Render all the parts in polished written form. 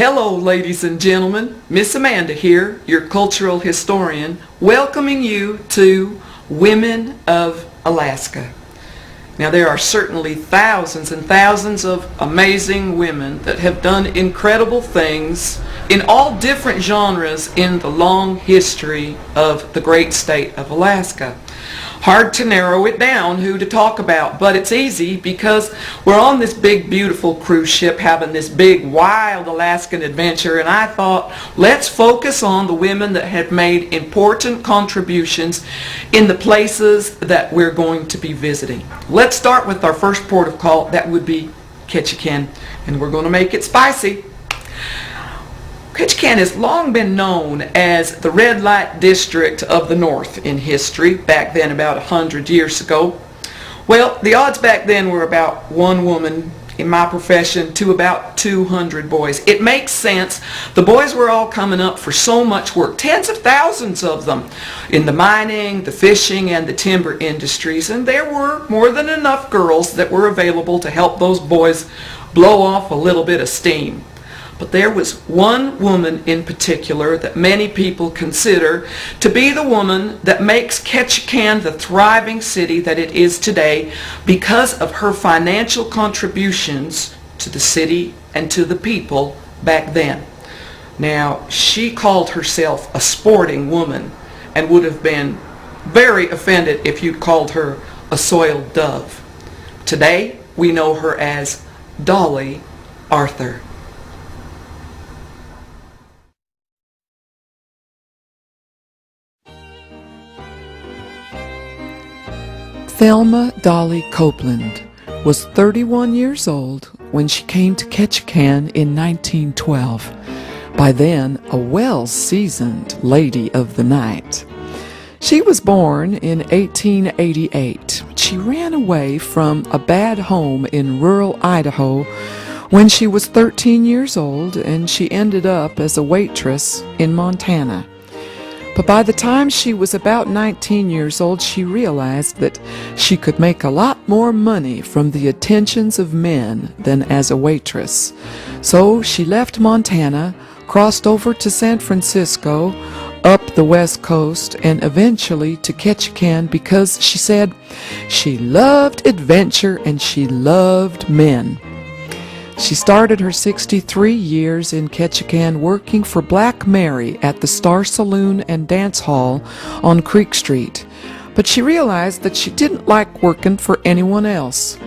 Hello, ladies and gentlemen. Miss Amanda here, your cultural historian, welcoming you to Women of Alaska. Now, there are certainly thousands and thousands of amazing women that have done incredible things in all different genres in the long history of the great state of Alaska. Hard to narrow it down who to talk about, but it's easy because we're on this big beautiful cruise ship having this big wild Alaskan adventure, and I thought let's focus on the women that have made important contributions in the places that we're going to be visiting. Let's start with our first port of call. That would be Ketchikan, and we're going to make it spicy. Ketchikan has long been known as the red light district of the North in history, back then about 100 years ago. Well, the odds back then were about one woman in my profession to about 200 boys. It makes sense. The boys were all coming up for so much work, tens of thousands of them, in the mining, the fishing, and the timber industries, and there were more than enough girls that were available to help those boys blow off a little bit of steam. But there was one woman in particular that many people consider to be the woman that makes Ketchikan the thriving city that it is today because of her financial contributions to the city and to the people back then. Now, she called herself a sporting woman and would have been very offended if you'd called her a soiled dove. Today, we know her as Dolly Arthur. Thelma Dolly Copeland was 31 years old when she came to Ketchikan in 1912, by then a well-seasoned lady of the night. She was born in 1888. She ran away from a bad home in rural Idaho when she was 13 years old, and she ended up as a waitress in Montana. But by the time she was about 19 years old, she realized that she could make a lot more money from the attentions of men than as a waitress. So she left Montana, crossed over to San Francisco, up the West Coast, and eventually to Ketchikan because she said she loved adventure and she loved men. She started her 63 years in Ketchikan working for Black Mary at the Star Saloon and Dance Hall on Creek Street, but she realized that she didn't like working for anyone else.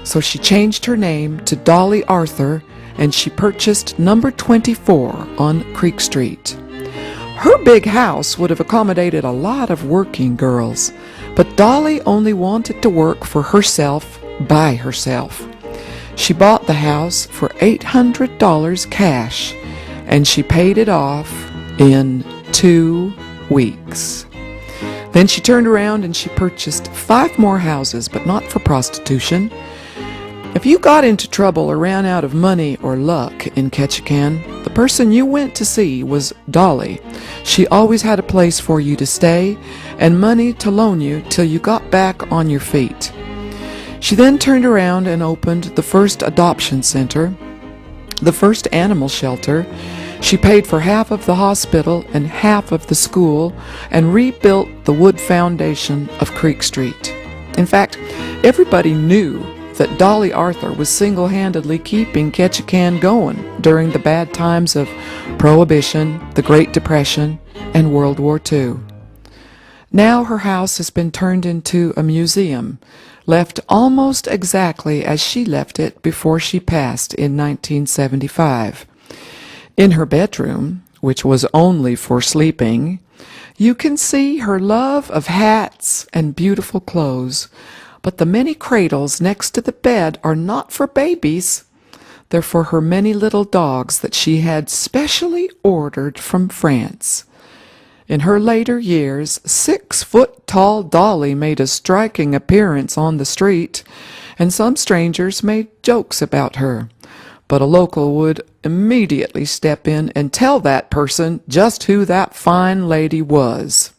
So she changed her name to Dolly Arthur, and she purchased number 24 on Creek Street. Her big house would have accommodated a lot of working girls, but Dolly only wanted to work for herself by herself. She bought the house for $800 cash, and she paid it off in 2 weeks. Then she turned around and she purchased 5 more houses, but not for prostitution. If you got into trouble or ran out of money or luck in Ketchikan, the person you went to see was Dolly. She always had a place for you to stay and money to loan you till you got back on your feet. She then turned around and opened the first adoption center, the first animal shelter. She paid for half of the hospital and half of the school and rebuilt the wood foundation of Creek Street. In fact, everybody knew that Dolly Arthur was single-handedly keeping Ketchikan going during the bad times of Prohibition, the Great Depression, and World War II. Now her house has been turned into a museum, left almost exactly as she left it before she passed in 1975. In her bedroom, which was only for sleeping, you can see her love of hats and beautiful clothes, but the many cradles next to the bed are not for babies. They're for her many little dogs that she had specially ordered from France. In her later years, 6-foot-tall Dolly made a striking appearance on the street, and some strangers made jokes about her. But a local would immediately step in and tell that person just who that fine lady was.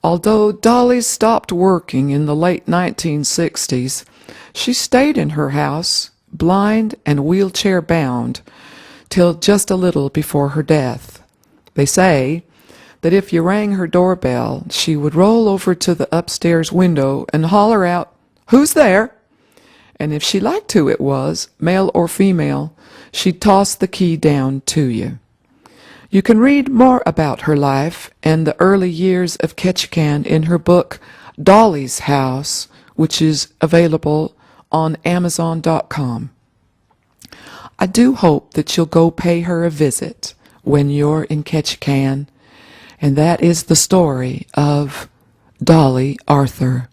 Although Dolly stopped working in the late 1960s, she stayed in her house, blind and wheelchair-bound, till just a little before her death. They say that if you rang her doorbell, she would roll over to the upstairs window and holler out, "Who's there?" And if she liked who it was, male or female, she'd toss the key down to you. You can read more about her life and the early years of Ketchikan in her book, Dolly's House, which is available on Amazon.com. I do hope that you'll go pay her a visit when you're in Ketchikan, and that is the story of Dolly Arthur.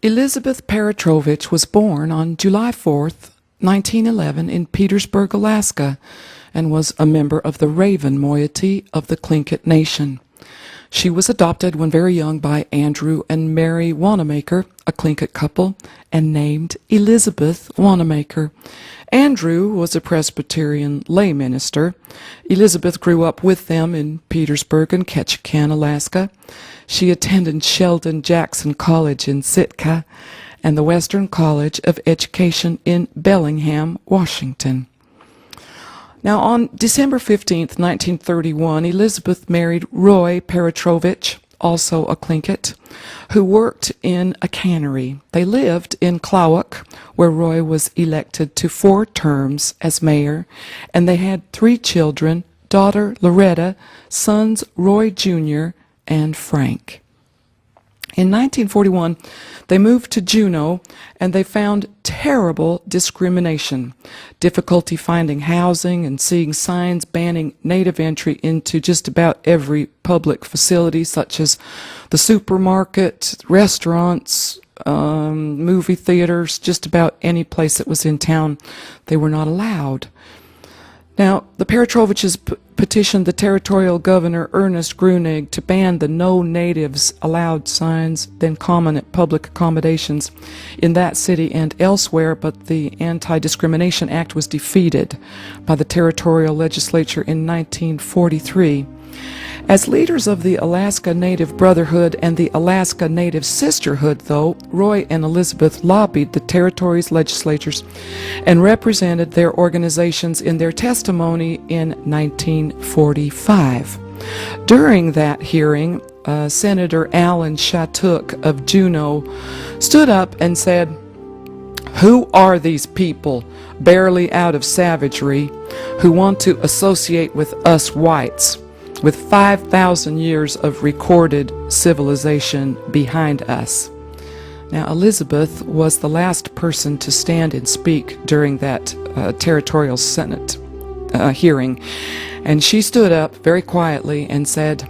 Elizabeth Petrovich was born on July 4th, 1911 in Petersburg, Alaska, and was a member of the Raven moiety of the Tlingit Nation. She was adopted when very young by Andrew and Mary Wanamaker, a Tlingit couple, and named Elizabeth Wanamaker. Andrew was a Presbyterian lay minister. Elizabeth grew up with them in Petersburg and Ketchikan, Alaska. She attended Sheldon Jackson College in Sitka and the Western College of Education in Bellingham, Washington. Now, on December 15th, 1931, Elizabeth married Roy Petrovich, also a Tlingit, who worked in a cannery. They lived in Klawock, where Roy was elected to 4 terms as mayor, and they had 3 children, daughter Loretta, sons Roy Jr. and Frank. In 1941, they moved to Juneau, and they found terrible discrimination, difficulty finding housing and seeing signs banning native entry into just about every public facility, such as the supermarket, restaurants, movie theaters, just about any place that was in town. They were not allowed. Now, the Petroviches petitioned the territorial governor, Ernest Grunig, to ban the "No Natives Allowed" signs, then common at public accommodations in that city and elsewhere, but the Anti-Discrimination Act was defeated by the territorial legislature in 1943. As leaders of the Alaska Native Brotherhood and the Alaska Native Sisterhood, though, Roy and Elizabeth lobbied the territory's legislatures and represented their organizations in their testimony in 1945. During that hearing, Senator Alan Shattuck of Juneau stood up and said, "Who are these people, barely out of savagery, who want to associate with us whites, with 5,000 years of recorded civilization behind us?" Now, Elizabeth was the last person to stand and speak during that territorial Senate hearing, and she stood up very quietly and said,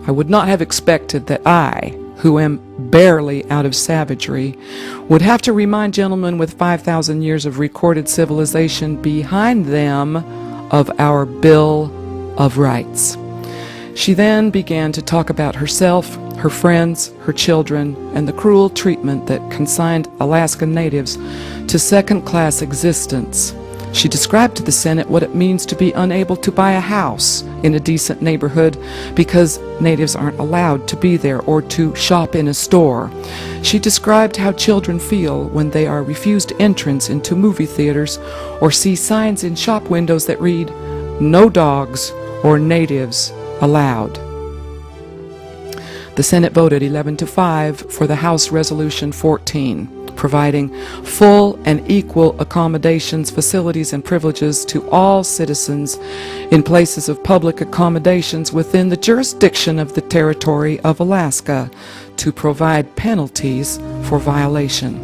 "I would not have expected that I, who am barely out of savagery, would have to remind gentlemen with 5,000 years of recorded civilization behind them of our Bill of Rights." She then began to talk about herself, her friends, her children, and the cruel treatment that consigned Alaskan natives to second-class existence. She described to the Senate what it means to be unable to buy a house in a decent neighborhood because natives aren't allowed to be there, or to shop in a store. She described how children feel when they are refused entrance into movie theaters or see signs in shop windows that read, "No dogs" or "Natives allowed." The Senate voted 11-5 for the House Resolution 14, providing full and equal accommodations, facilities, and privileges to all citizens in places of public accommodations within the jurisdiction of the Territory of Alaska, to provide penalties for violation.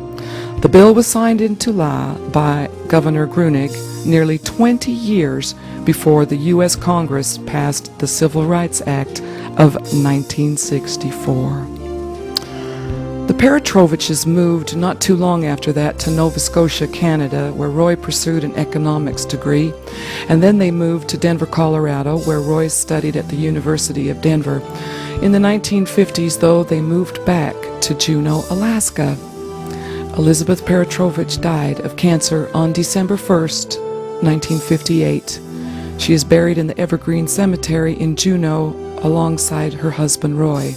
The bill was signed into law by Governor Grunig nearly 20 years before the U.S. Congress passed the Civil Rights Act of 1964. The Petroviches moved not too long after that to Nova Scotia, Canada, where Roy pursued an economics degree, and then they moved to Denver, Colorado, where Roy studied at the University of Denver. In the 1950s, though, they moved back to Juneau, Alaska. Elizabeth Petrovich died of cancer on December 1st, 1958. She is buried in the Evergreen Cemetery in Juneau, alongside her husband Roy.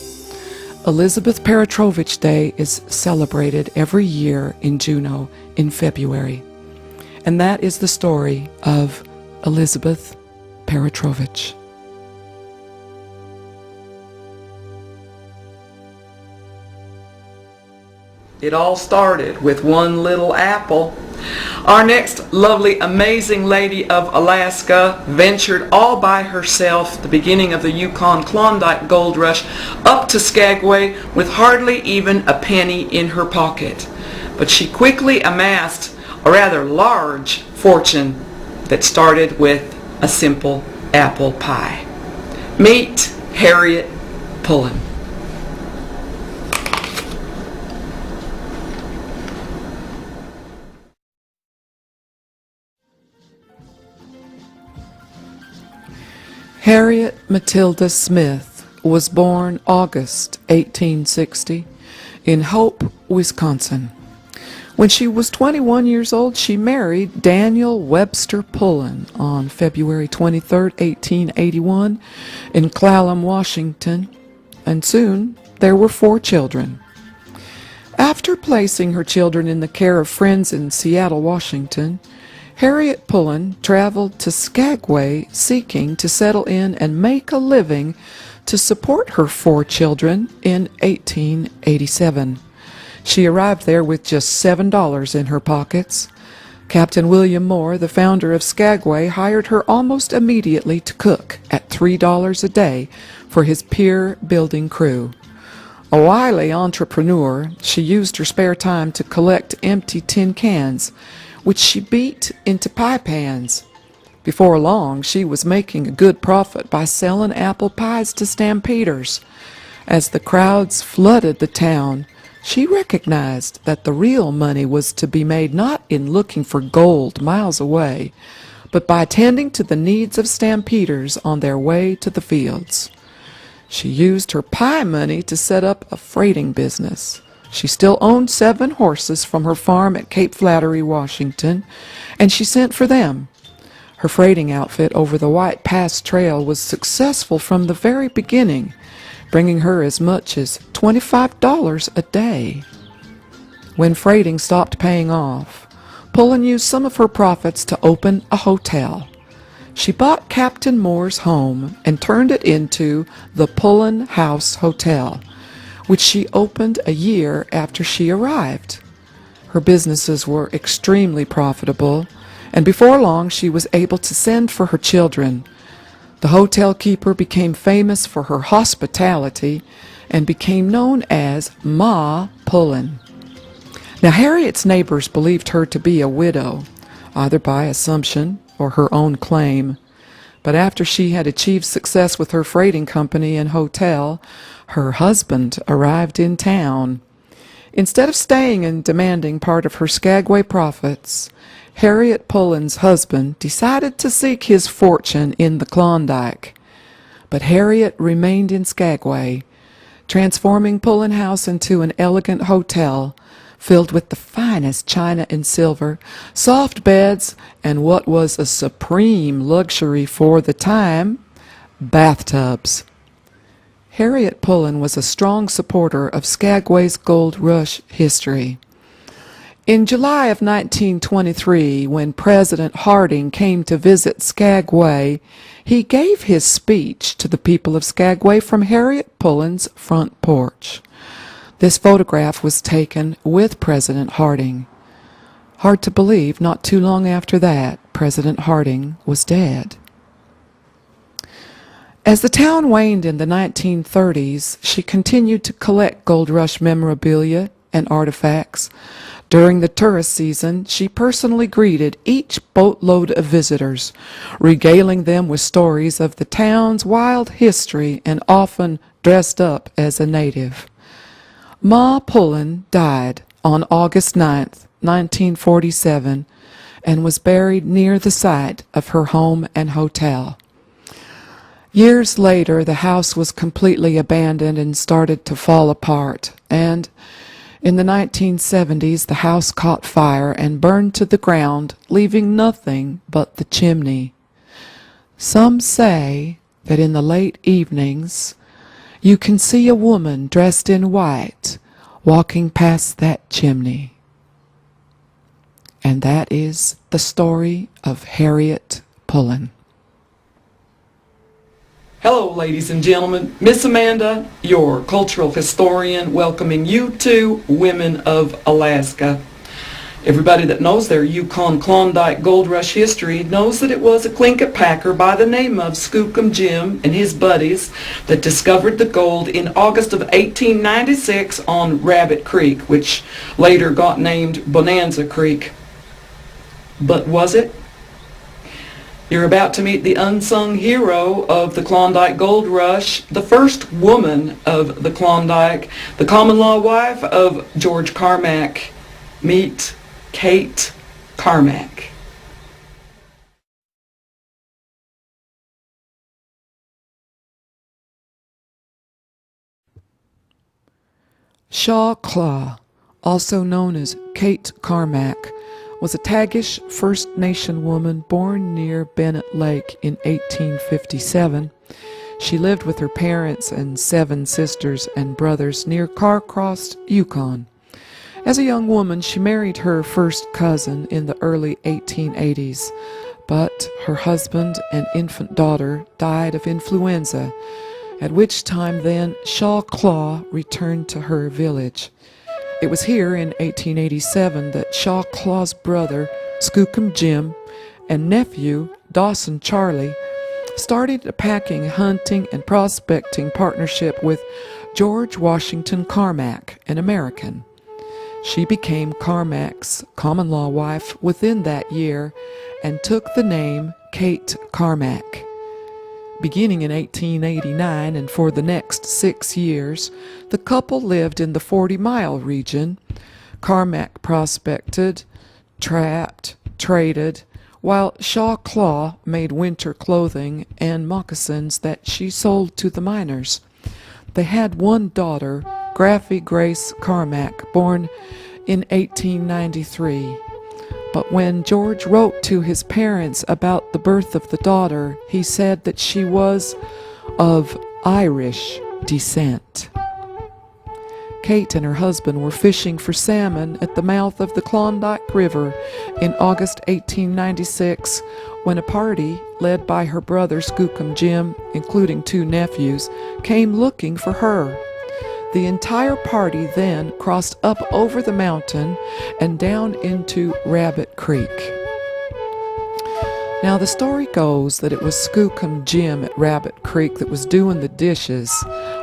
Elizabeth Petrovich Day is celebrated every year in Juneau in February. And that is the story of Elizabeth Petrovich. It all started with one little apple. Our next lovely, amazing lady of Alaska ventured all by herself the beginning of the Yukon-Klondike gold rush up to Skagway with hardly even a penny in her pocket. But she quickly amassed a rather large fortune that started with a simple apple pie. Meet Harriet Pullen. Harriet Matilda Smith was born August 1860 in Hope, Wisconsin. When she was 21 years old, she married Daniel Webster Pullen on February 23, 1881 in Clallam, Washington, and soon there were 4 children. After placing her children in the care of friends in Seattle, Washington, Harriet Pullen traveled to Skagway seeking to settle in and make a living to support her 4 children in 1887. She arrived there with just $7 in her pockets. Captain William Moore, the founder of Skagway, hired her almost immediately to cook at $3 a day for his pier building crew. A wily entrepreneur, she used her spare time to collect empty tin cans, which she beat into pie pans. Before long, she was making a good profit by selling apple pies to stampeders. As the crowds flooded the town, she recognized that the real money was to be made not in looking for gold miles away, but by attending to the needs of stampeders on their way to the fields. She used her pie money to set up a freighting business. She still owned 7 horses from her farm at Cape Flattery, Washington, and she sent for them. Her freighting outfit over the White Pass Trail was successful from the very beginning, bringing her as much as $25 a day. When freighting stopped paying off, Pullen used some of her profits to open a hotel. She bought Captain Moore's home and turned it into the Pullen House Hotel, which she opened a year after she arrived. Her businesses were extremely profitable, and before long she was able to send for her children. The hotel keeper became famous for her hospitality and became known as Ma Pullen. Now, Harriet's neighbors believed her to be a widow, either by assumption or her own claim. But after she had achieved success with her freighting company and hotel, her husband arrived in town. Instead of staying and demanding part of her Skagway profits, Harriet Pullen's husband decided to seek his fortune in the Klondike. But Harriet remained in Skagway, transforming Pullen House into an elegant hotel filled with the finest china and silver, soft beds, and what was a supreme luxury for the time, bathtubs. Harriet Pullen was a strong supporter of Skagway's gold rush history. In July of 1923, when President Harding came to visit Skagway, he gave his speech to the people of Skagway from Harriet Pullen's front porch. This photograph was taken with President Harding. Hard to believe, not too long after that, President Harding was dead. As the town waned in the 1930s, she continued to collect Gold Rush memorabilia and artifacts. During the tourist season, she personally greeted each boatload of visitors, regaling them with stories of the town's wild history and often dressed up as a native. Ma Pullen died on August 9, 1947, and was buried near the site of her home and hotel. Years later, the house was completely abandoned and started to fall apart, and in the 1970s, the house caught fire and burned to the ground, leaving nothing but the chimney. Some say that in the late evenings you can see a woman dressed in white walking past that chimney. And that is the story of Harriet Pullen. Hello, ladies and gentlemen. Miss Amanda, your cultural historian, welcoming you to Women of Alaska. Everybody that knows their Yukon-Klondike Gold Rush history knows that it was a Tlingit packer by the name of Skookum Jim and his buddies that discovered the gold in August of 1896 on Rabbit Creek, which later got named Bonanza Creek. But was it? You're about to meet the unsung hero of the Klondike Gold Rush, the first woman of the Klondike, the common-law wife of George Carmack. Meet Kate Carmack. Shaw Claw, also known as Kate Carmack, was a Tagish First Nation woman born near Bennett Lake in 1857. She lived with her parents and 7 sisters and brothers near Carcross, Yukon. As a young woman, she married her first cousin in the early 1880s, but her husband and infant daughter died of influenza, at which time then Shaw Claw returned to her village. It was here in 1887 that Shaw Claw's brother, Skookum Jim, and nephew, Dawson Charlie, started a packing, hunting, and prospecting partnership with George Washington Carmack, an American. She became Carmack's common-law wife within that year and took the name Kate Carmack. Beginning in 1889 and for the next 6 years, the couple lived in the 40-mile region. Carmack prospected, trapped, traded, while Shaw Claw made winter clothing and moccasins that she sold to the miners. They had one daughter, Graffy Grace Carmack, born in 1893. But when George wrote to his parents about the birth of the daughter, he said that she was of Irish descent. Kate and her husband were fishing for salmon at the mouth of the Klondike River in August 1896 when a party led by her brother Skookum Jim, including 2 nephews, came looking for her. The entire party then crossed up over the mountain and down into Rabbit Creek. Now the story goes that it was Skookum Jim at Rabbit Creek that was doing the dishes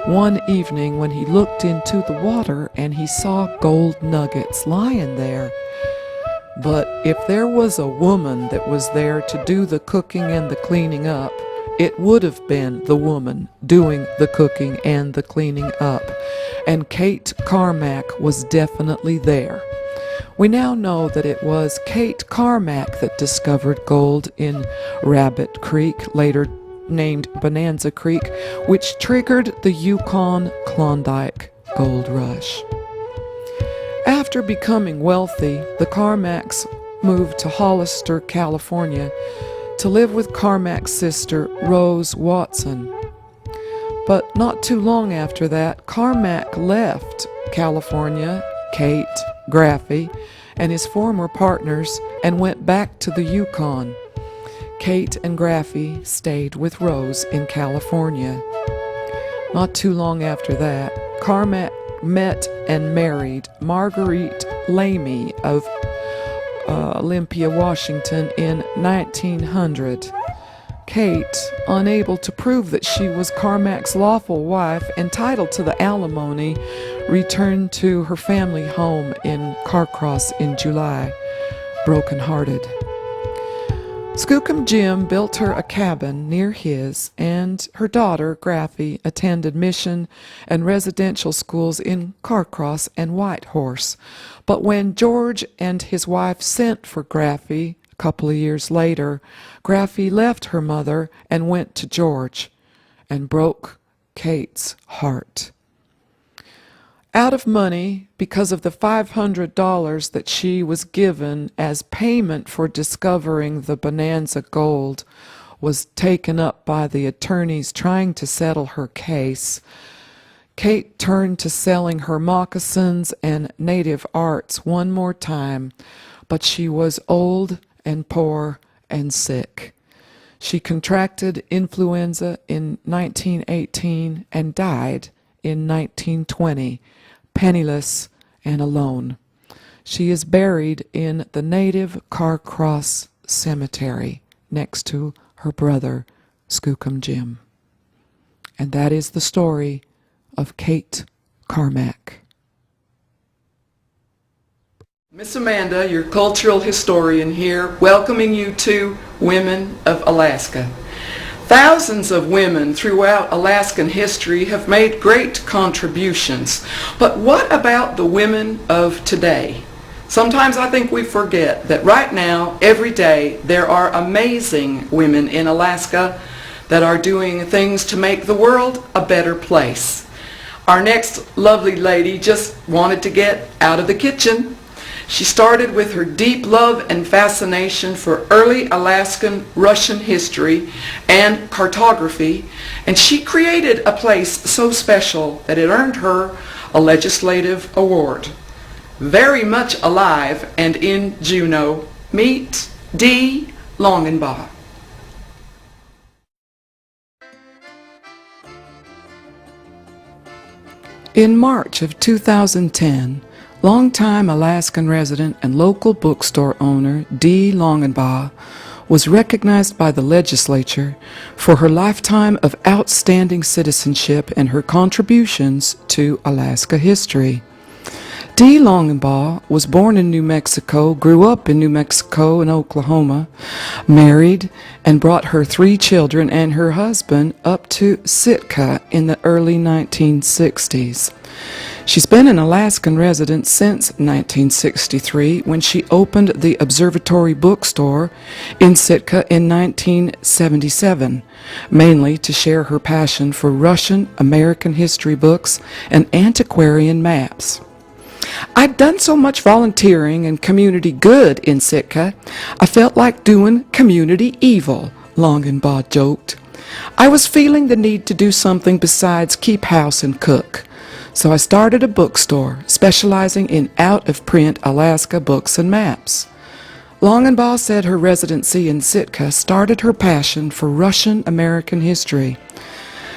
one evening when he looked into the water and he saw gold nuggets lying there. But if there was a woman that was there to do the cooking and the cleaning up, it would have been the woman doing the cooking and the cleaning up, and Kate Carmack was definitely there. We now know that it was Kate Carmack that discovered gold in Rabbit Creek, later named Bonanza Creek, which triggered the Yukon-Klondike Gold Rush. After becoming wealthy, the Carmacks moved to Hollister, California, to live with Carmack's sister, Rose Watson. But not too long after that, Carmack left California, Kate, Graffy, and his former partners and went back to the Yukon. Kate and Graffy stayed with Rose in California. Not too long after that, Carmack met and married Marguerite Lamy of Olympia, Washington in 1900. Kate, unable to prove that she was Carmack's lawful wife entitled to the alimony, returned to her family home in Carcross in July, broken-hearted. Skookum Jim built her a cabin near his, and her daughter, Graffy, attended mission and residential schools in Carcross and Whitehorse. But when George and his wife sent for Graffy a couple of years later, Graffy left her mother and went to George and broke Kate's heart. Out of money, because of the $500 that she was given as payment for discovering the Bonanza gold, was taken up by the attorneys trying to settle her case, Kate turned to selling her moccasins and native arts one more time, but she was old and poor and sick. She contracted influenza in 1918 and died in 1920, penniless and alone. She is buried in the native Carcross Cemetery next to her brother, Skookum Jim. And that is the story of Kate Carmack. Miss Amanda, your cultural historian here, welcoming you to Women of Alaska. Thousands of women throughout Alaskan history have made great contributions. But what about the women of today? Sometimes I think we forget that right now, every day, there are amazing women in Alaska that are doing things to make the world a better place. Our next lovely lady just wanted to get out of the kitchen. She started with her deep love and fascination for early Alaskan Russian history and cartography, and she created a place so special that it earned her a legislative award. Very much alive and in Juneau, meet Dee Longenbaugh. In March of 2010, longtime Alaskan resident and local bookstore owner Dee Longenbaugh was recognized by the legislature for her lifetime of outstanding citizenship and her contributions to Alaska history. Dee Longenbaugh was born in New Mexico, grew up in New Mexico and Oklahoma, married, and brought her 3 children and her husband up to Sitka in the early 1960s. She's been an Alaskan resident since 1963 when she opened the Observatory Bookstore in Sitka in 1977, mainly to share her passion for Russian American history books and antiquarian maps. I'd done so much volunteering and community good in Sitka, I felt like doing community evil, Longenbaugh joked. I was feeling the need to do something besides keep house and cook. So I started a bookstore specializing in out-of-print Alaska books and maps. Longenbaugh said her residency in Sitka started her passion for Russian American history.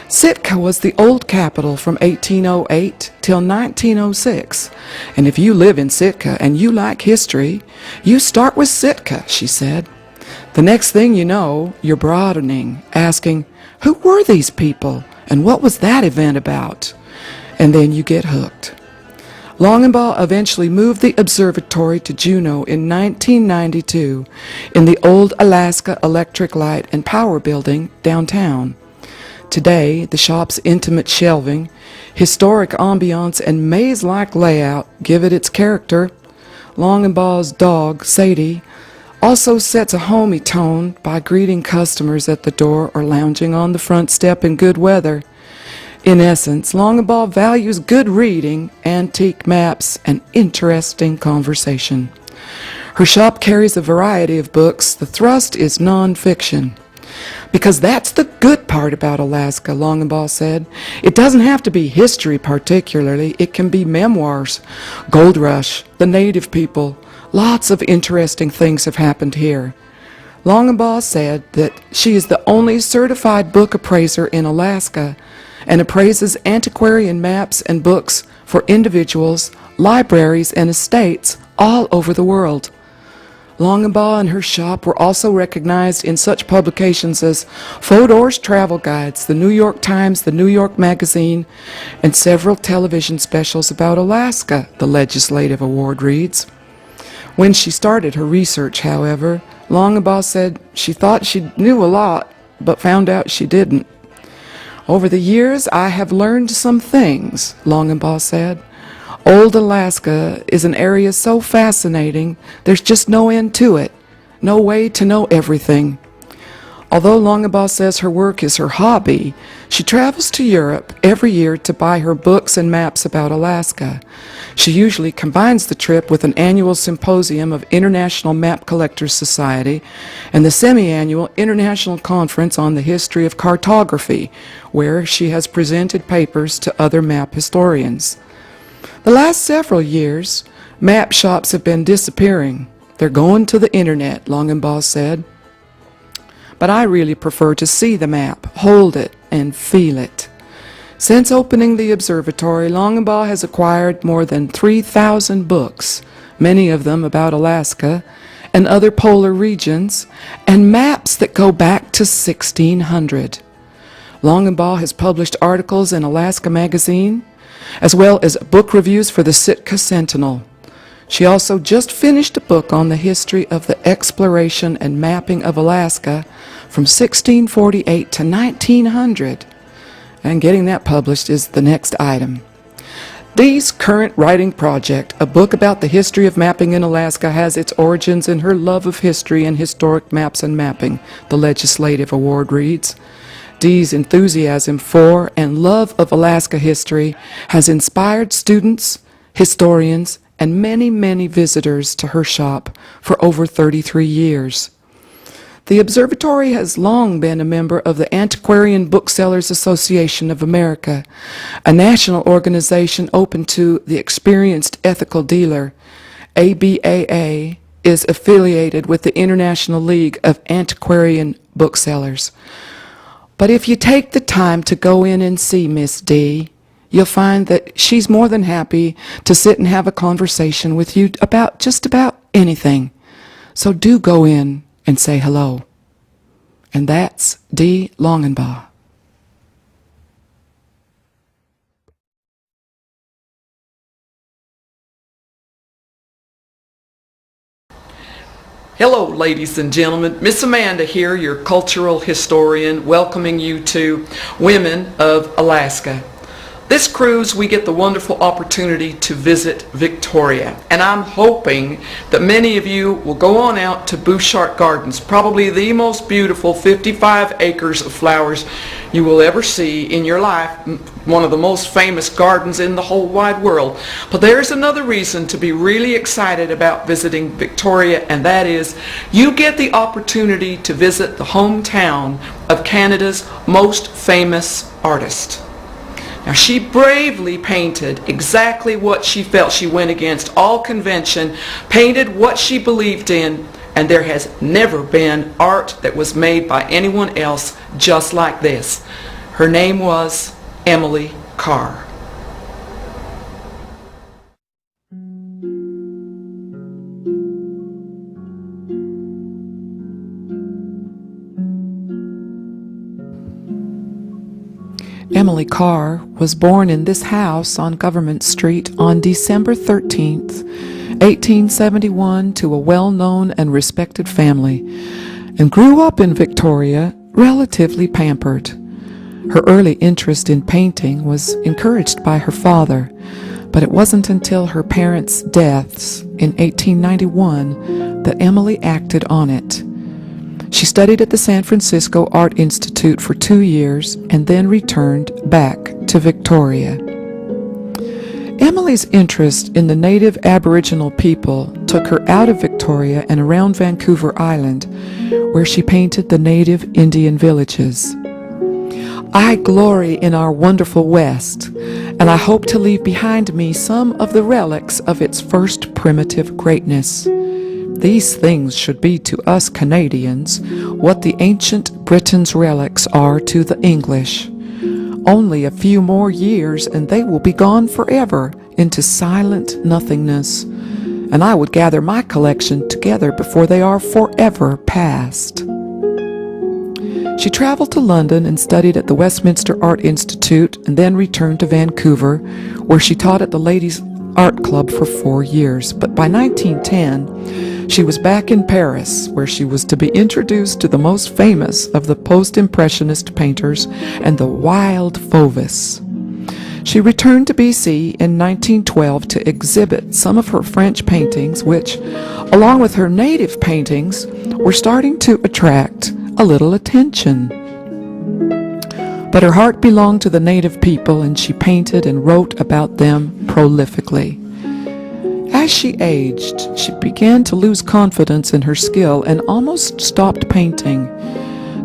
Sitka was the old capital from 1808 till 1906, and if you live in Sitka and you like history, you start with Sitka, she said. The next thing you know, you're broadening, asking, who were these people, and what was that event about? And then you get hooked. Longenbaugh eventually moved the observatory to Juneau in 1992 in the old Alaska Electric Light and Power Building downtown. Today, the shop's intimate shelving, historic ambiance, and maze-like layout give it its character. Longenbaugh's dog, Sadie, also sets a homey tone by greeting customers at the door or lounging on the front step in good weather. In essence, Longenbaugh values good reading, antique maps, and interesting conversation. Her shop carries a variety of books. The thrust is non-fiction. Because that's the good part about Alaska, Longenbaugh said. It doesn't have to be history particularly. It can be memoirs, gold rush, the native people. Lots of interesting things have happened here. Longenbaugh said that she is the only certified book appraiser in Alaska and appraises antiquarian maps and books for individuals, libraries, and estates all over the world. Longenbaugh and her shop were also recognized in such publications as Fodor's Travel Guides, the New York Times, the New York Magazine, and several television specials about Alaska, the Legislative Award reads. When she started her research, however, Longenbaugh said she thought she knew a lot, but found out she didn't. Over the years, I have learned some things, Longenbaugh said. Old Alaska is an area so fascinating, there's just no end to it, no way to know everything. Although Longabaugh says her work is her hobby, she travels to Europe every year to buy her books and maps about Alaska. She usually combines the trip with an annual symposium of International Map Collectors Society and the semi-annual International Conference on the History of Cartography, where she has presented papers to other map historians. The last several years, map shops have been disappearing. They're going to the internet, Longabaugh said. But I really prefer to see the map, hold it, and feel it. Since opening the observatory, Longabaugh has acquired more than 3,000 books, many of them about Alaska and other polar regions, and maps that go back to 1600. Longabaugh has published articles in Alaska Magazine, as well as book reviews for the Sitka Sentinel. She also just finished a book on the history of the exploration and mapping of Alaska from 1648 to 1900, and getting that published is the next item. Dee's current writing project, a book about the history of mapping in Alaska, has its origins in her love of history and historic maps and mapping, the Legislative Award reads. Dee's enthusiasm for and love of Alaska history has inspired students, historians, and many, many visitors to her shop for over 33 years. The observatory has long been a member of the Antiquarian Booksellers Association of America, a national organization open to the experienced ethical dealer. ABAA is affiliated with the International League of Antiquarian Booksellers. But if you take the time to go in and see Miss Dee, you'll find that she's more than happy to sit and have a conversation with you about just about anything. So do go in and say hello. And that's Dee Longabaugh. Hello, ladies and gentlemen. Miss Amanda here, your cultural historian, welcoming you to Women of Alaska. This cruise, we get the wonderful opportunity to visit Victoria, and I'm hoping that many of you will go on out to Bouchard Gardens, probably the most beautiful 55 acres of flowers you will ever see in your life, one of the most famous gardens in the whole wide world. But there's another reason to be really excited about visiting Victoria, and that is you get the opportunity to visit the hometown of Canada's most famous artist. Now, she bravely painted exactly what she felt. She went against all convention, painted what she believed in, and there has never been art that was made by anyone else just like this. Her name was Emily Carr. Emily Carr was born in this house on Government Street on December 13th, 1871, to a well-known and respected family, and grew up in Victoria relatively pampered. Her early interest in painting was encouraged by her father, but it wasn't until her parents' deaths in 1891 that Emily acted on it. She studied at the San Francisco Art Institute for 2 years and then returned back to Victoria. Emily's interest in the native Aboriginal people took her out of Victoria and around Vancouver Island, where she painted the native Indian villages. I glory in our wonderful West, and I hope to leave behind me some of the relics of its first primitive greatness. These things should be to us Canadians what the ancient Britain's relics are to the English. Only a few more years and they will be gone forever into silent nothingness, and I would gather my collection together before they are forever past. She traveled to London and studied at the Westminster Art Institute and then returned to Vancouver, where she taught at the Ladies' Art Club for 4 years. But by 1910, she was back in Paris, where she was to be introduced to the most famous of the post-impressionist painters and the wild Fauvists. She returned to BC in 1912 to exhibit some of her French paintings, which, along with her native paintings, were starting to attract a little attention. But her heart belonged to the native people, and she painted and wrote about them prolifically. As she aged, she began to lose confidence in her skill and almost stopped painting,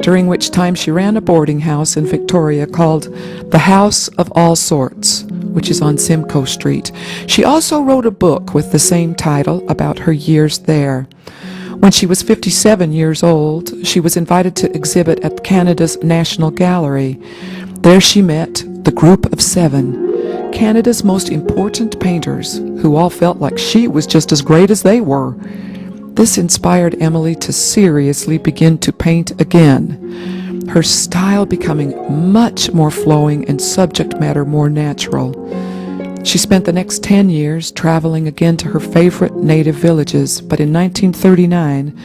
during which time she ran a boarding house in Victoria called the House of All Sorts, which is on Simcoe Street. She also wrote a book with the same title about her years there. When she was 57 years old, she was invited to exhibit at Canada's National Gallery. There she met the Group of Seven, Canada's most important painters, who all felt like she was just as great as they were. This inspired Emily to seriously begin to paint again, her style becoming much more flowing and subject matter more natural. She spent the next 10 years traveling again to her favorite native villages, but in 1939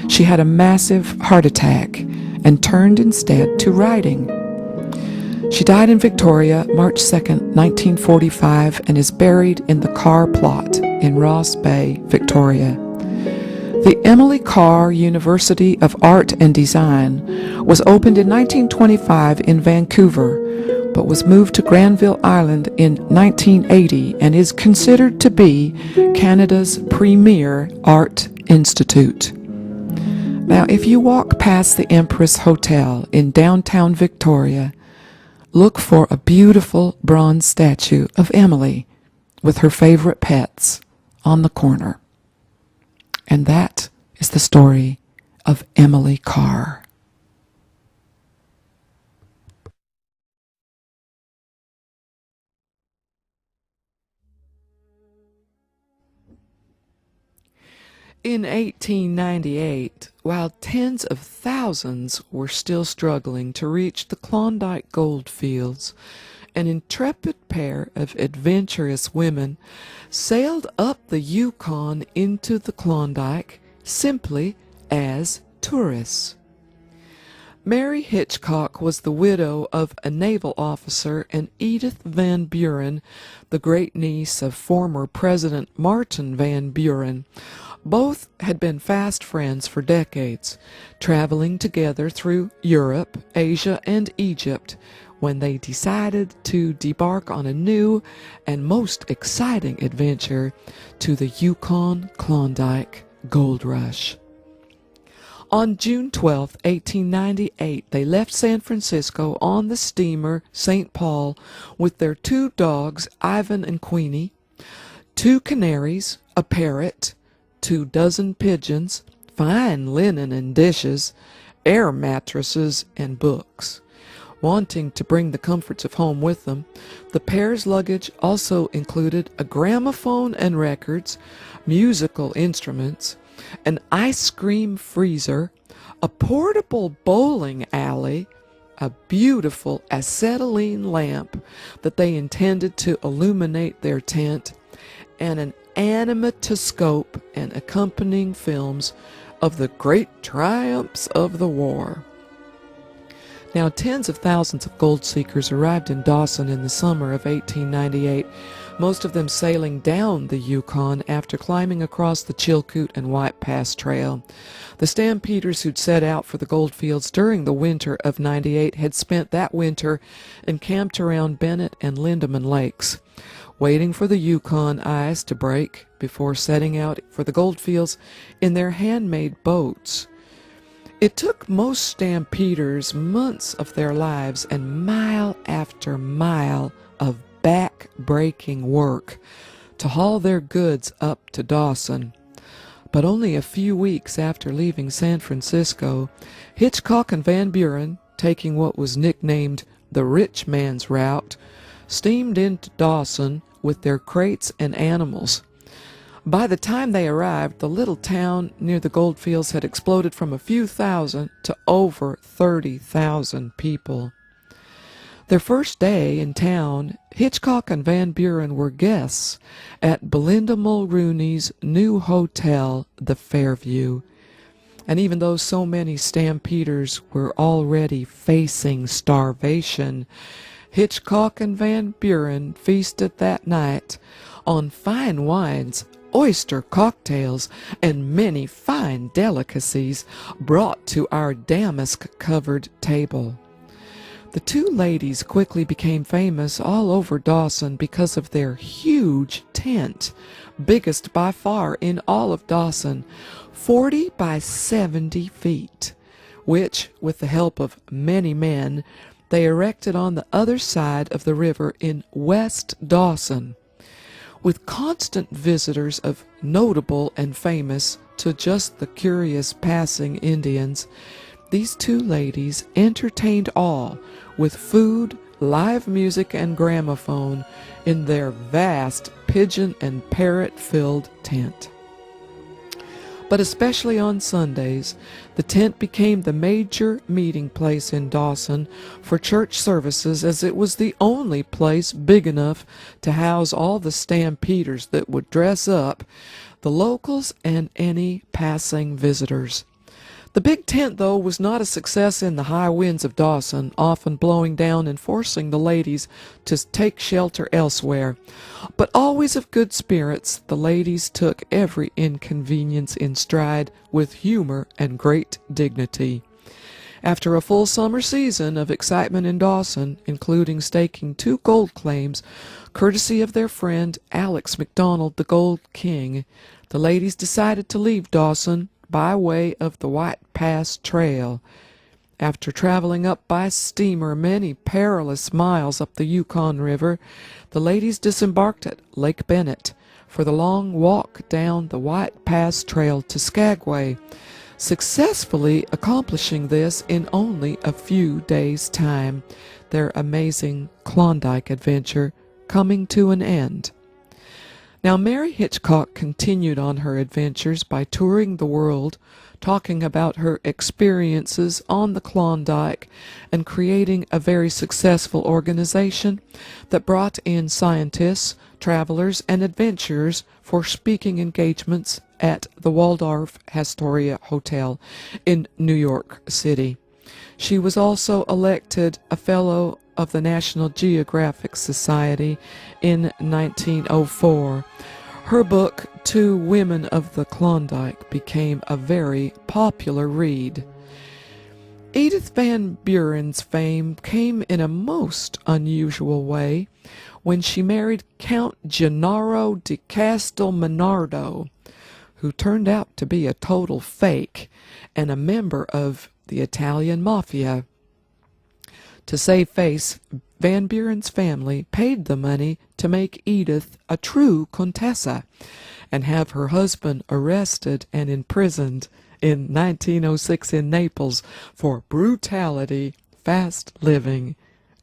she had a massive heart attack and turned instead to writing. She died in Victoria, March 2nd, 1945, and is buried in the Carr plot in Ross Bay, Victoria. The Emily Carr University of Art and Design was opened in 1925 in Vancouver, but was moved to Granville Island in 1980 and is considered to be Canada's premier art institute. Now, if you walk past the Empress Hotel in downtown Victoria, look for a beautiful bronze statue of Emily with her favorite pets on the corner. And that is the story of Emily Carr. In 1898, while tens of thousands were still struggling to reach the Klondike gold fields, an intrepid pair of adventurous women sailed up the Yukon into the Klondike simply as tourists. Mary Hitchcock was the widow of a naval officer, and Edith Van Buren, the great-niece of former President Martin Van Buren. Both had been fast friends for decades, traveling together through Europe, Asia, and Egypt, when they decided to debark on a new and most exciting adventure to the Yukon Klondike Gold Rush. On June 12, 1898, they left San Francisco on the steamer St. Paul with their 2 dogs, Ivan and Queenie, 2 canaries, a parrot, 24 pigeons, fine linen and dishes, air mattresses, and books. Wanting to bring the comforts of home with them, the pair's luggage also included a gramophone and records, musical instruments, an ice cream freezer, a portable bowling alley, a beautiful acetylene lamp that they intended to illuminate their tent, and an animatoscope and accompanying films of the great triumphs of the war. Now, tens of thousands of gold seekers arrived in Dawson in the summer of 1898, most of them sailing down the Yukon after climbing across the Chilkoot and White Pass Trail. The stampeders who'd set out for the goldfields during the winter of '98 had spent that winter encamped around Bennett and Lindeman Lakes, waiting for the Yukon ice to break before setting out for the goldfields in their handmade boats. It took most stampeders months of their lives and mile after mile of back-breaking work to haul their goods up to Dawson. But only a few weeks after leaving San Francisco, Hitchcock and Van Buren, taking what was nicknamed the rich man's route, steamed into Dawson with their crates and animals. By the time they arrived, the little town near the goldfields had exploded from a few thousand to over 30,000 people. Their first day in town, Hitchcock and Van Buren were guests at Belinda Mulrooney's new hotel, the Fairview. And even though so many stampeders were already facing starvation, Hitchcock and Van Buren feasted that night on fine wines oyster cocktails, and many fine delicacies brought to our damask-covered table. The two ladies quickly became famous all over Dawson because of their huge tent, biggest by far in all of Dawson, 40 by 70 feet, which, with the help of many men, they erected on the other side of the river in West Dawson. With constant visitors of notable and famous to just the curious passing Indians, these two ladies entertained all with food, live music, and gramophone in their vast pigeon and parrot-filled tent. But especially on Sundays, the tent became the major meeting place in Dawson for church services, as it was the only place big enough to house all the stampeders that would dress up, the locals, and any passing visitors. The big tent, though, was not a success in the high winds of Dawson, often blowing down and forcing the ladies to take shelter elsewhere. But always of good spirits, the ladies took every inconvenience in stride with humor and great dignity. After a full summer season of excitement in Dawson, including staking 2 gold claims, courtesy of their friend Alex McDonald, the Gold King, the ladies decided to leave Dawson by way of the White Pass Trail. After traveling up by steamer many perilous miles up the Yukon River, the ladies disembarked at Lake Bennett for the long walk down the White Pass Trail to Skagway, successfully accomplishing this in only a few days' time, their amazing Klondike adventure coming to an end. Now, Mary Hitchcock continued on her adventures by touring the world, talking about her experiences on the Klondike, and creating a very successful organization that brought in scientists, travelers, and adventurers for speaking engagements at the Waldorf Astoria Hotel in New York City. She was also elected a Fellow of the National Geographic Society in 1904. Her book, Two Women of the Klondike, became a very popular read. Edith Van Buren's fame came in a most unusual way when she married Count Gennaro di Castelminardo, who turned out to be a total fake and a member of the Italian Mafia. To save face, Van Buren's family paid the money to make Edith a true Contessa and have her husband arrested and imprisoned in 1906 in Naples for brutality, fast living,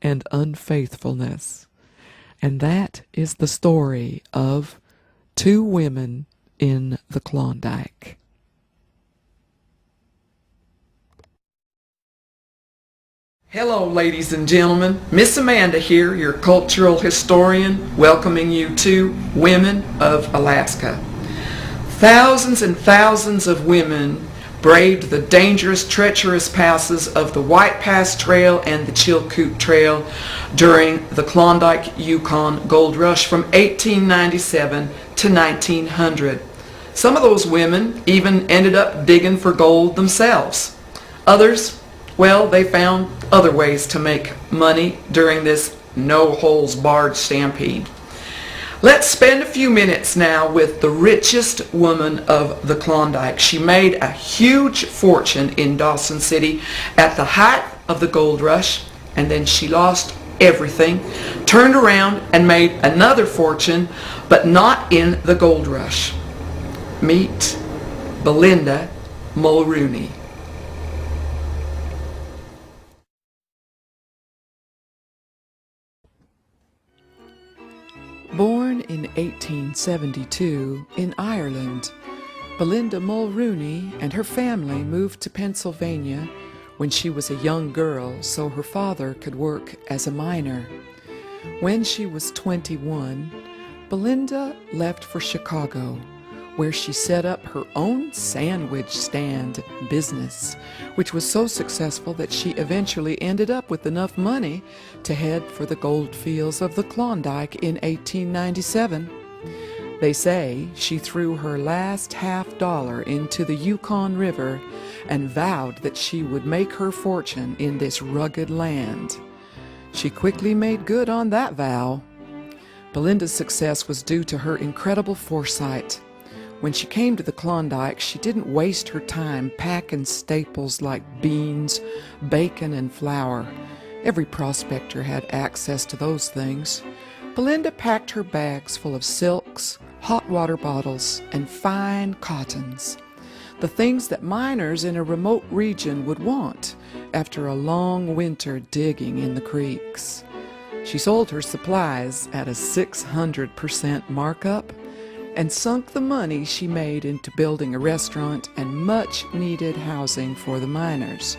and unfaithfulness. And that is the story of Two Women in the Klondike. Hello, ladies and gentlemen. Miss Amanda here, your cultural historian, welcoming you to Women of Alaska. Thousands and thousands of women braved the dangerous, treacherous passes of the White Pass Trail and the Chilkoot Trail during the Klondike-Yukon Gold Rush from 1897 to 1900. Some of those women even ended up digging for gold themselves. Others, well, they found other ways to make money during this no-holds-barred stampede. Let's spend a few minutes now with the richest woman of the Klondike. She made a huge fortune in Dawson City at the height of the gold rush, and then she lost everything, turned around and made another fortune, but not in the gold rush. Meet Belinda Mulrooney. Born in 1872 in Ireland, Belinda Mulrooney and her family moved to Pennsylvania when she was a young girl so her father could work as a miner. When she was 21, Belinda left for Chicago, where she set up her own sandwich stand business, which was so successful that she eventually ended up with enough money to head for the gold fields of the Klondike in 1897. They say she threw her last $50 into the Yukon River and vowed that she would make her fortune in this rugged land. She quickly made good on that vow. Belinda's success was due to her incredible foresight. When she came to the Klondike, she didn't waste her time packing staples like beans, bacon, and flour. Every prospector had access to those things. Belinda packed her bags full of silks, hot water bottles, and fine cottons, the things that miners in a remote region would want after a long winter digging in the creeks. She sold her supplies at a 600% markup and sunk the money she made into building a restaurant and much-needed housing for the miners.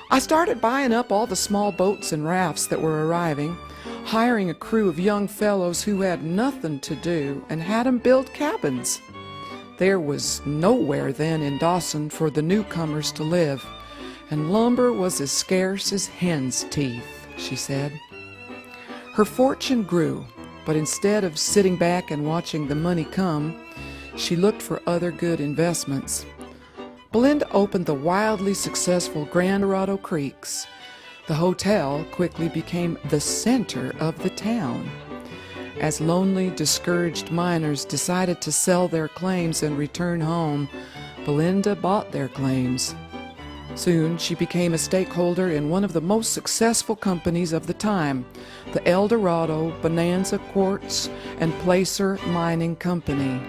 I started buying up all the small boats and rafts that were arriving, hiring a crew of young fellows who had nothing to do and had 'em build cabins. There was nowhere then in Dawson for the newcomers to live, and lumber was as scarce as hen's teeth, she said. Her fortune grew, but instead of sitting back and watching the money come, she looked for other good investments. Belinda opened the wildly successful Grand Dorado Creeks. The hotel quickly became the center of the town. As lonely, discouraged miners decided to sell their claims and return home, Belinda bought their claims. Soon she became a stakeholder in one of the most successful companies of the time, the El Dorado, Bonanza Quartz, and Placer Mining Company.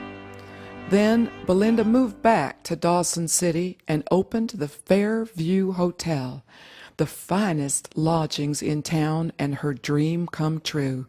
Then Belinda moved back to Dawson City and opened the Fairview Hotel, the finest lodgings in town, and her dream come true.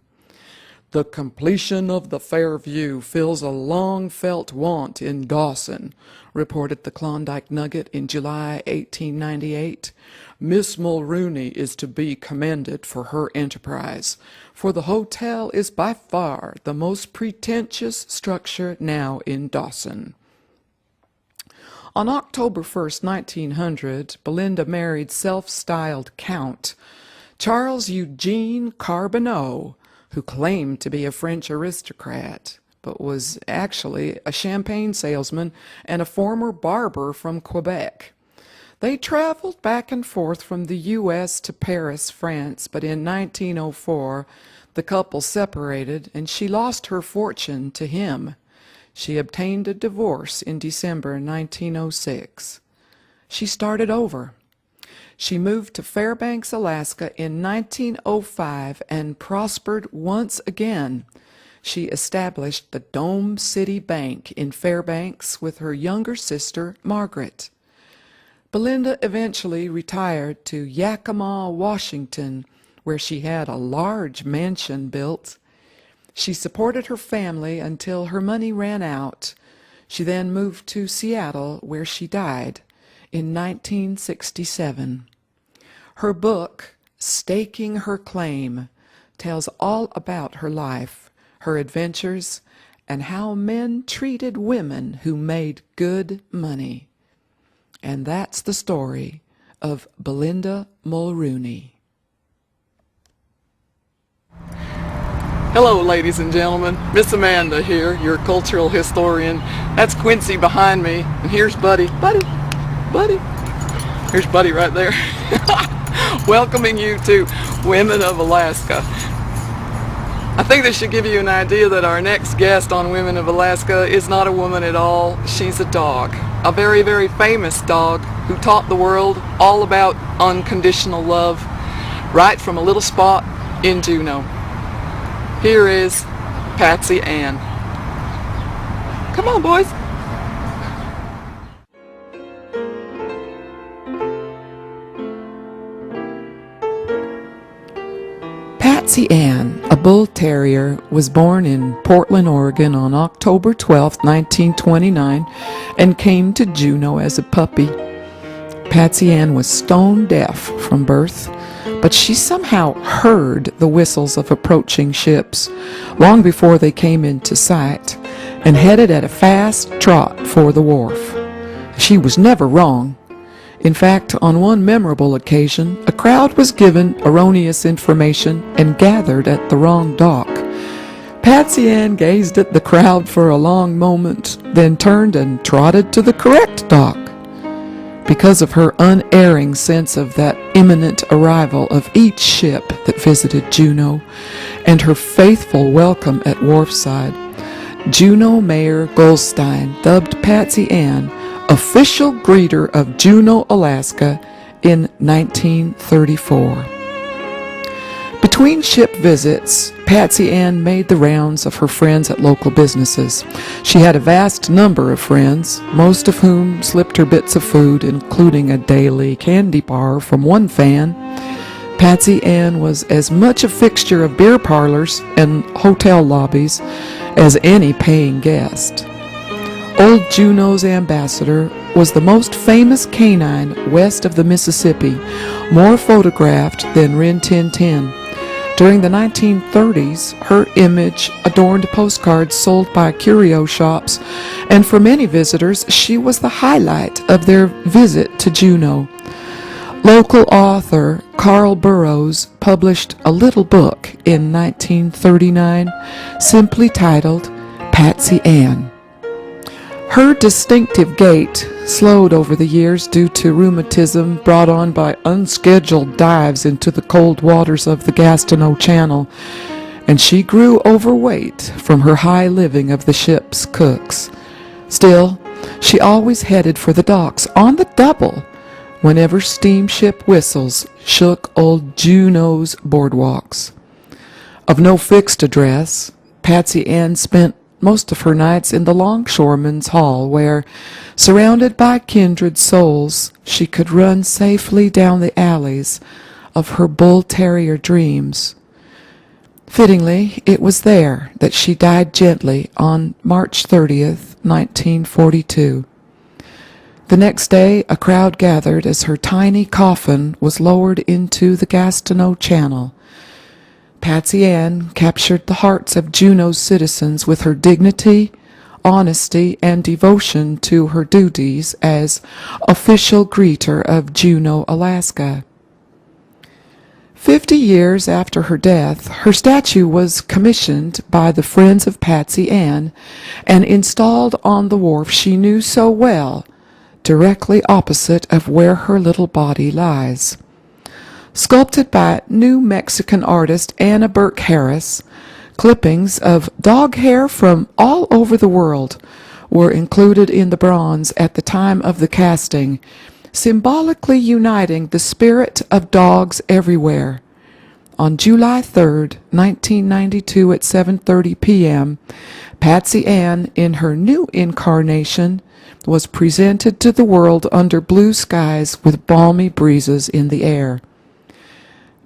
The completion of the Fairview fills a long-felt want in Dawson, reported the Klondike Nugget in July 1898. Miss Mulrooney is to be commended for her enterprise, for the hotel is by far the most pretentious structure now in Dawson. On October 1st, 1900, Belinda married self-styled Count Charles Eugene Carbonneau, who claimed to be a French aristocrat, but was actually a champagne salesman and a former barber from Quebec. They traveled back and forth from the U.S. to Paris, France, but in 1904, the couple separated and she lost her fortune to him. She obtained a divorce in December 1906. She started over. She moved to Fairbanks, Alaska in 1905 and prospered once again. She established the Dome City Bank in Fairbanks with her younger sister, Margaret. Belinda eventually retired to Yakima, Washington, where she had a large mansion built. She supported her family until her money ran out. She then moved to Seattle, where she died in 1967. Her book, Staking Her Claim, tells all about her life, her adventures, and how men treated women who made good money. And that's the story of Belinda Mulrooney. Hello, ladies and gentlemen. Miss Amanda here, your cultural historian. That's Quincy behind me, and here's Buddy. Buddy. Here's Buddy right there. Welcoming you to Women of Alaska. I think this should give you an idea that our next guest on Women of Alaska is not a woman at all. She's a dog. A very, very famous dog who taught the world all about unconditional love right from a little spot in Juneau. Here is Patsy Ann. Come on, boys. Patsy Ann, a bull terrier, was born in Portland, Oregon on October 12, 1929, and came to Juneau as a puppy. Patsy Ann was stone deaf from birth, but she somehow heard the whistles of approaching ships long before they came into sight and headed at a fast trot for the wharf. She was never wrong. In fact, on one memorable occasion, a crowd was given erroneous information and gathered at the wrong dock. Patsy Ann gazed at the crowd for a long moment, then turned and trotted to the correct dock. Because of her unerring sense of that imminent arrival of each ship that visited Juneau, and her faithful welcome at wharfside, Juneau Mayor Goldstein dubbed Patsy Ann official greeter of Juneau, Alaska in 1934. Between ship visits, Patsy Ann made the rounds of her friends at local businesses. She had a vast number of friends, most of whom slipped her bits of food, including a daily candy bar from one fan. Patsy Ann was as much a fixture of beer parlors and hotel lobbies as any paying guest. Old Juneau's ambassador was the most famous canine west of the Mississippi, more photographed than Rin Tin Tin. During the 1930s, her image adorned postcards sold by curio shops, and for many visitors, she was the highlight of their visit to Juneau. Local author Carl Burroughs published a little book in 1939, simply titled Patsy Ann. Her distinctive gait slowed over the years due to rheumatism brought on by unscheduled dives into the cold waters of the Gastineau Channel, and she grew overweight from her high living of the ship's cooks. Still, she always headed for the docks on the double whenever steamship whistles shook old Juneau's boardwalks. Of no fixed address, Patsy Ann spent most of her nights in the longshoremen's hall where, surrounded by kindred souls, she could run safely down the alleys of her bull-terrier dreams. Fittingly, it was there that she died gently on March 30th, 1942. The next day, a crowd gathered as her tiny coffin was lowered into the Gastineau Channel. Patsy Ann captured the hearts of Juneau's citizens with her dignity, honesty, and devotion to her duties as official greeter of Juneau, Alaska. 50 years after her death, her statue was commissioned by the Friends of Patsy Ann and installed on the wharf she knew so well, directly opposite of where her little body lies. Sculpted by New Mexican artist Anna Burke Harris, clippings of dog hair from all over the world were included in the bronze at the time of the casting, symbolically uniting the spirit of dogs everywhere. On July 3rd, 1992 at 7:30 p.m., Patsy Ann, in her new incarnation, was presented to the world under blue skies with balmy breezes in the air.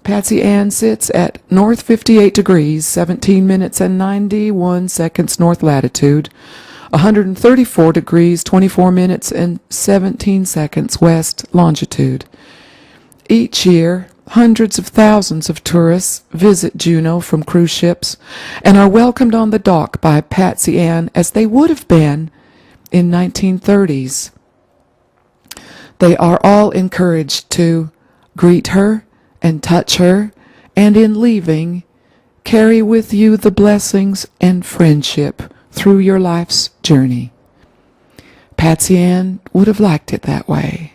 Patsy Ann sits at north 58 degrees, 17 minutes and 91 seconds north latitude, 134 degrees, 24 minutes and 17 seconds west longitude. Each year, hundreds of thousands of tourists visit Juneau from cruise ships and are welcomed on the dock by Patsy Ann as they would have been in 1930s. They are all encouraged to greet her and touch her, and in leaving, carry with you the blessings and friendship through your life's journey. Patsy Ann would have liked it that way.